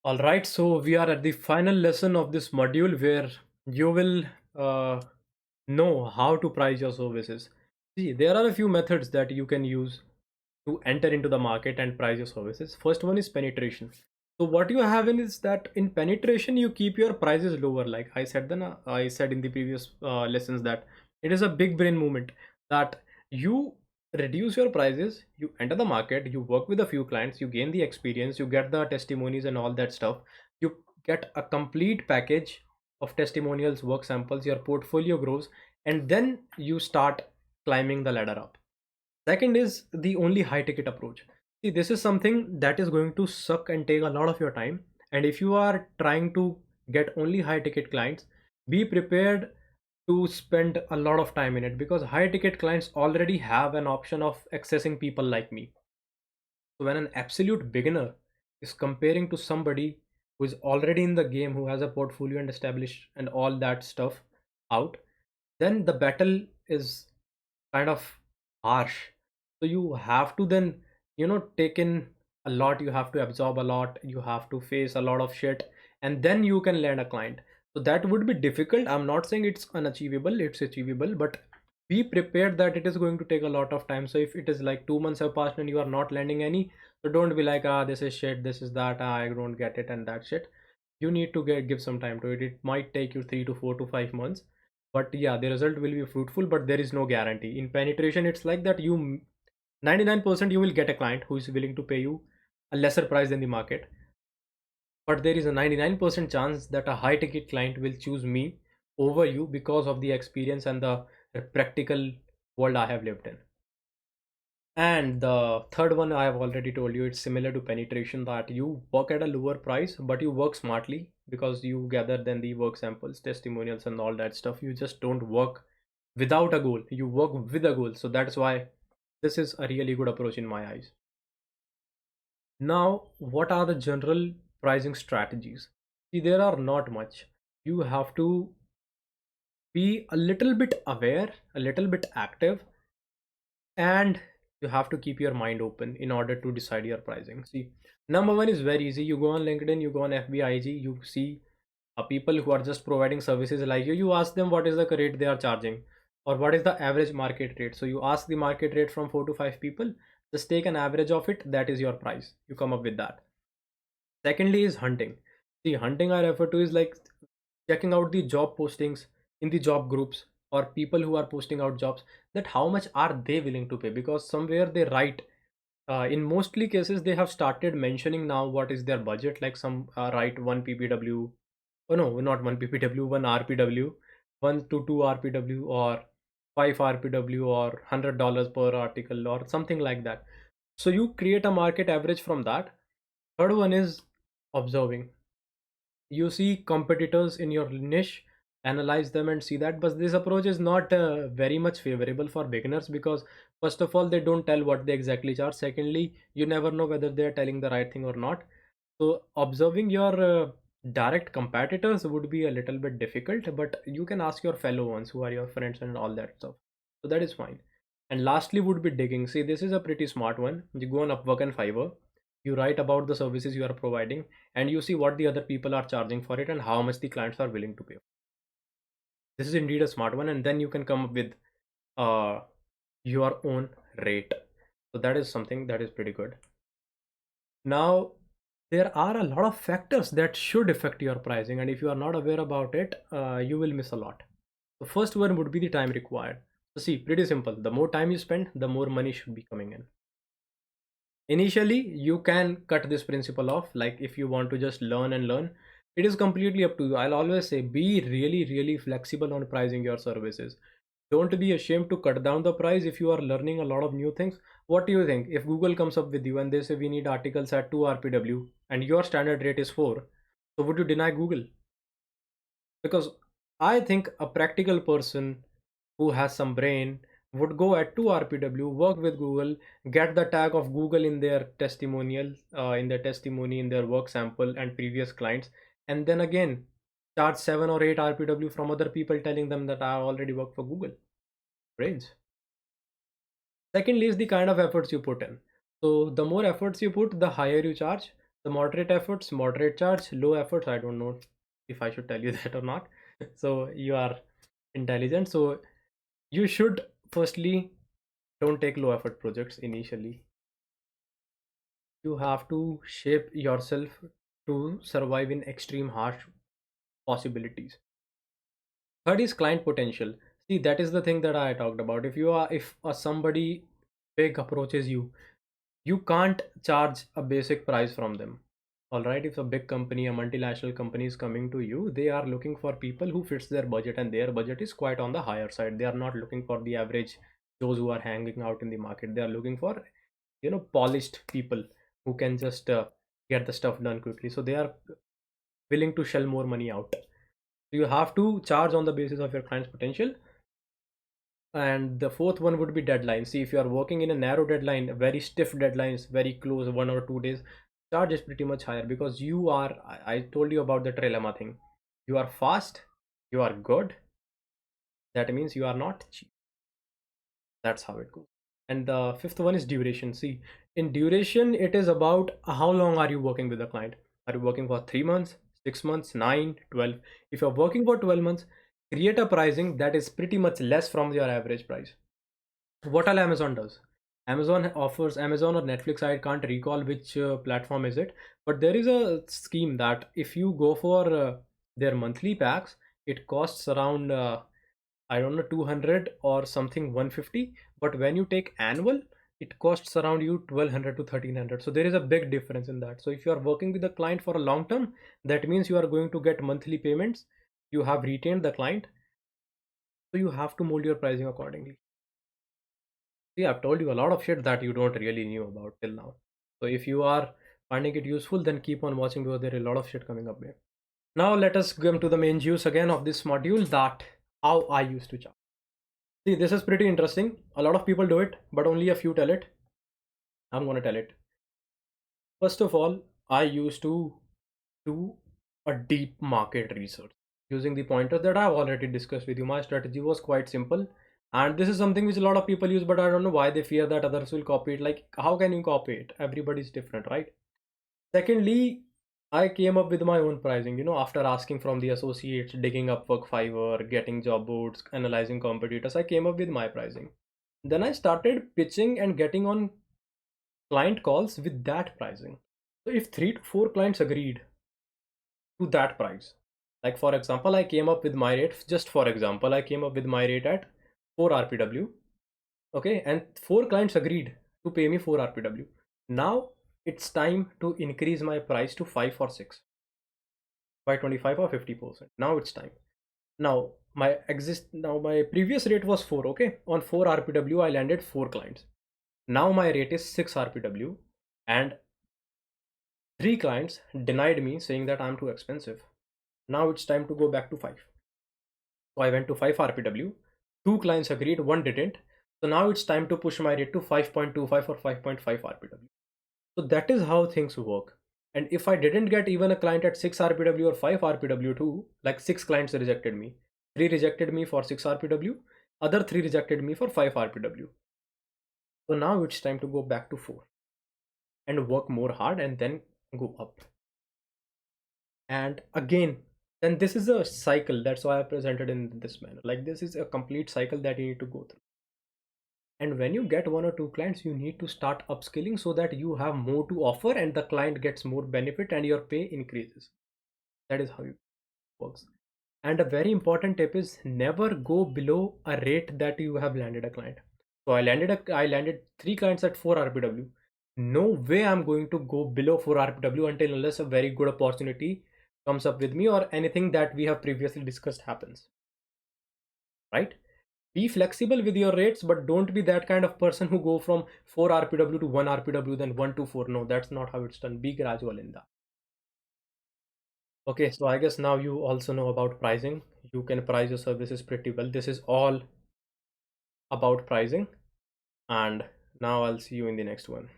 All right, so we are at the final lesson of this module where you will uh, know how to price your services. See, there are a few methods that you can use to enter into the market and price your services. First one is penetration. So what you have in is that in penetration you keep your prices lower. Like I said in the previous lessons that it is a big brain movement that you reduce your prices, you enter the market, you work with a few clients, you gain the experience, you get the testimonies and all that stuff. You get a complete package of testimonials, work samples, your portfolio grows, and then you start climbing the ladder up. Second is the only high ticket approach. See, this is something that is going to suck and take a lot of your time. And if you are trying to get only high ticket clients, be prepared to spend a lot of time in it because high ticket clients already have an option of accessing people like me. So when an absolute beginner is comparing to somebody who is already in the game, who has a portfolio and established and all that stuff out, then the battle is kind of harsh. So you have to then, take in a lot, you have to absorb a lot, you have to face a lot of shit, and then you can land a client. So that would be difficult. I'm not saying it's unachievable, it's achievable, but be prepared that it is going to take a lot of time. So if it is like 2 months have passed and you are not landing any, so don't be like, this is shit, this is that, I don't get it, and that shit. You need to give some time to it. It might take you 3 to 4 to 5 months, but yeah, the result will be fruitful, but there is no guarantee. In penetration, it's like that you 99% you will get a client who is willing to pay you a lesser price than the market, but there is a 99% chance that a high ticket client will choose me over you because of the experience and the practical world I have lived in. And the third one, I have already told you, it's similar to penetration, that you work at a lower price, but you work smartly because you gather then the work samples, testimonials, and all that stuff. You just don't work without a goal, you work with a goal. So that's why this is a really good approach in my eyes. Now, what are the general pricing strategies? See, there are not much. You have to be a little bit aware, a little bit active, and you have to keep your mind open in order to decide your pricing. See, number one is very easy. You go on LinkedIn, you go on FBIG, you see people who are just providing services like you ask them what is the rate they are charging or what is the average market rate. So you ask the market rate from 4 to 5 people, just take an average of it, that is your price, you come up with that. Secondly is hunting. See, hunting I refer to is like checking out the job postings in the job groups or people who are posting out jobs, that how much are they willing to pay, because somewhere they write, in mostly cases they have started mentioning now what is their budget, like some write 1 ppw, oh no, not 1 ppw, 1 rpw, 1 to 2 rpw, or 5 rpw, or $100 per article or something like that. So you create a market average from that. Third one is observing. You see competitors in your niche, analyze them and see that. But this approach is not very much favorable for beginners because first of all they don't tell what they exactly charge. Secondly, you never know whether they are telling the right thing or not. So observing your direct competitors would be a little bit difficult, but you can ask your fellow ones who are your friends and all that stuff. So that is fine. And lastly would be digging. See, this is a pretty smart one. You go on Upwork and Fiverr, you write about the services you are providing, and you see what the other people are charging for it and how much the clients are willing to pay. This is indeed a smart one, and then you can come up with uh, your own rate. So that is something that is pretty good. Now, there are a lot of factors that should affect your pricing, and if you are not aware about it, you will miss a lot. The first one would be the time required. So see, pretty simple. The more time you spend, the more money should be coming in. Initially, you can cut this principle off. Like if you want to just learn and learn, it is completely up to you. I'll always say be really, really flexible on pricing your services. Don't be ashamed to cut down the price if you are learning a lot of new things. What do you think? If Google comes up with you and they say we need articles at 2 RPW and your standard rate is 4, so would you deny Google? Because I think a practical person who has some brain would go at 2 RPW, work with Google, get the tag of Google in their testimonial, in their testimony, in their work sample and previous clients, and then again charge 7 or 8 RPW from other people telling them that I already work for Google. Brains. Secondly is the kind of efforts you put in. So the more efforts you put, the higher you charge. The moderate efforts, moderate charge, low efforts, I don't know if I should tell you that or not. So you are intelligent. So you should firstly don't take low effort projects initially. You have to shape yourself to survive in extreme harsh possibilities. Third is client potential. See, that is the thing that I talked about. If somebody big approaches you, you can't charge a basic price from them. All right, if a big company, a multinational company is coming to you, they are looking for people who fits their budget, and their budget is quite on the higher side. They are not looking for the average, those who are hanging out in the market. They are looking for, polished people who can just get the stuff done quickly. So they are willing to shell more money out. So you have to charge on the basis of your client's potential. And the fourth one would be deadline. See, if you are working in a narrow deadline, very stiff deadlines, very close, 1 or 2 days, charge is pretty much higher because you are, I told you about the trilemma thing. You are fast, you are good, that means you are not cheap. That's how it goes. And the fifth one is duration. See, in duration, it is about how long are you working with the client. Are you working for 3 months, 6 months, 9, 12? If you're working for 12 months, create a pricing that is pretty much less from your average price. What all Amazon does, Amazon offers, Amazon or Netflix, I can't recall which platform is it, but there is a scheme that if you go for their monthly packs, it costs around I don't know, 200 or something, 150, but when you take annual, it costs around you 1200 to 1300. So there is a big difference in that. So if you are working with the client for a long term, that means you are going to get monthly payments, you have retained the client, so you have to mold your pricing accordingly. See, I've told you a lot of shit that you don't really knew about till now. So if you are finding it useful, then keep on watching because there is a lot of shit coming up there. Now let us come to the main juice again of this module, that how I used to charge. See, this is pretty interesting. A lot of people do it, but only a few tell it. I'm gonna tell it. First of all, I used to do a deep market research using the pointers that I've already discussed with you. My strategy was quite simple. And this is something which a lot of people use, but I don't know why they fear that others will copy it. Like, how can you copy it? Everybody's different, right? Secondly, I came up with my own pricing, after asking from the associates, digging up work Fiverr, getting job boards, analyzing competitors, I came up with my pricing. Then I started pitching and getting on client calls with that pricing. So if 3 to 4 clients agreed to that price, like for example, I came up with my rate, just for example, I came up with my rate at 4 RPW. Okay, and 4 clients agreed to pay me 4 RPW. Now it's time to increase my price to 5 or 6 by 25 or 50%. Now it's time. Now my previous rate was 4. Okay, on 4 RPW I landed 4 clients. Now my rate is 6 RPW, and 3 clients denied me saying that I'm too expensive. Now it's time to go back to 5. So I went to 5 RPW. 2 clients agreed, one didn't. So now it's time to push my rate to 5.25 or 5.5 RPW. So that is how things work. And if I didn't get even a client at 6 RPW or 5 RPW too, like 6 clients rejected me. 3 rejected me for 6 RPW, other 3 rejected me for 5 RPW. So now it's time to go back to 4 and work more hard and then go up. And again, then this is a cycle. That's why I presented in this manner. Like, this is a complete cycle that you need to go through. And when you get 1 or 2 clients, you need to start upskilling so that you have more to offer and the client gets more benefit and your pay increases. That is how it works. And a very important tip is never go below a rate that you have landed a client. So I landed 3 clients at 4 RPW. No way I'm going to go below 4 RPW until unless a very good opportunity comes up with me or anything that we have previously discussed happens. Right? Be flexible with your rates, but don't be that kind of person who go from 4 RPW to 1 RPW, then 1 to 4. No, that's not how it's done. Be gradual in that. Okay, so I guess now you also know about pricing. You can price your services pretty well. This is all about pricing. And now I'll see you in the next one.